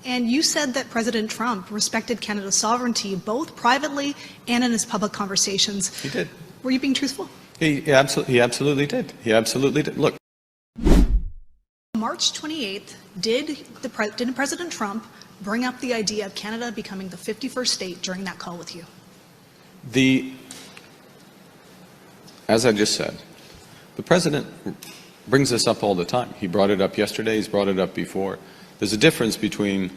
and you said that President Trump respected Canada's sovereignty both privately and in his public conversations. He did. Were you being truthful? He absolutely did. He absolutely did. Look. March 28th, did President Trump bring up the idea of Canada becoming the 51st state during that call with you? As I just said, the President brings this up all the time. He brought it up yesterday, he's brought it up before. There's a difference between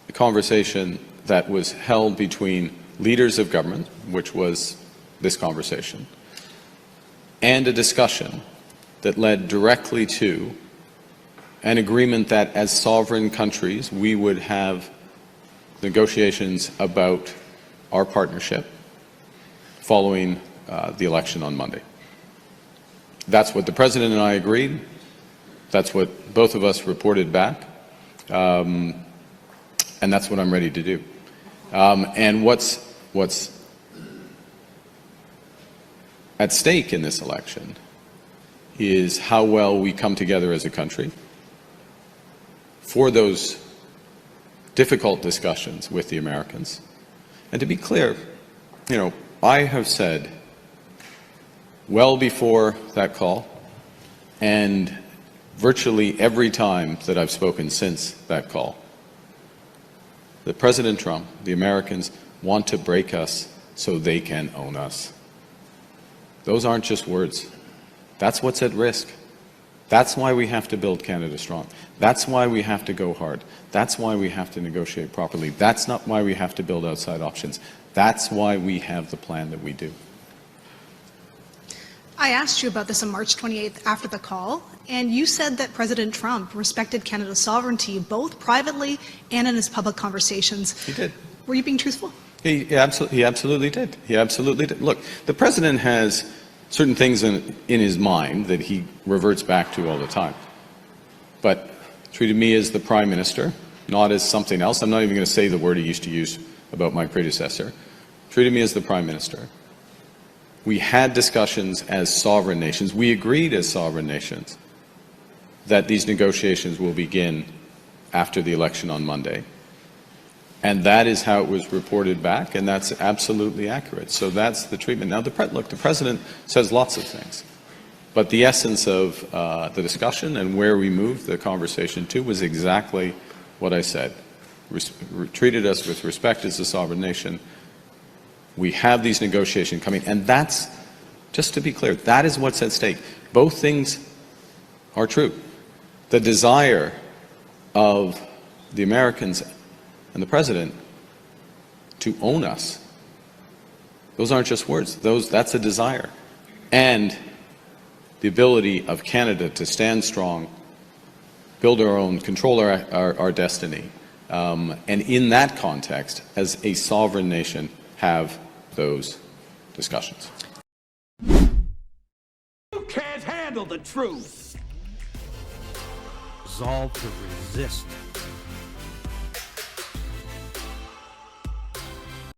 the conversation that was held between leaders of government, which was this conversation, and a discussion that led directly to an agreement that as sovereign countries we would have negotiations about our partnership following the election on Monday. That's what the President and I agreed. That's what both of us reported back. And that's what I'm ready to do. And what's at stake in this election is how well we come together as a country for those difficult discussions with the Americans. And to be clear, I have said well before that call, and virtually every time that I've spoken since that call, that President Trump, the Americans, want to break us so they can own us. Those aren't just words. That's what's at risk. That's why we have to build Canada strong. That's why we have to go hard. That's why we have to negotiate properly. That's not why we have to build outside options. That's why we have the plan that we do. I asked you about this on March 28th after the call, and you said that President Trump respected Canada's sovereignty both privately and in his public conversations. He did. Were you being truthful? He absolutely did. He absolutely did. Look, the President has certain things in his mind that he reverts back to all the time. But treated me as the Prime Minister, not as something else. I'm not even going to say the word he used to use about my predecessor. Treated me as the Prime Minister. We had discussions as sovereign nations. We agreed as sovereign nations that these negotiations will begin after the election on Monday. And that is how it was reported back, and that's absolutely accurate. So that's the treatment. Now, look, the President says lots of things, but the essence of the discussion and where we moved the conversation to was exactly what I said. Treated us with respect as a sovereign nation. We have these negotiations coming, and that's, just to be clear, that is what's at stake. Both things are true. The desire of the Americans and the President to own us, those aren't just words. That's a desire. And the ability of Canada to stand strong, build our own, control our destiny, and in that context, as a sovereign nation, have those discussions. You can't handle the truth. Resolve to resist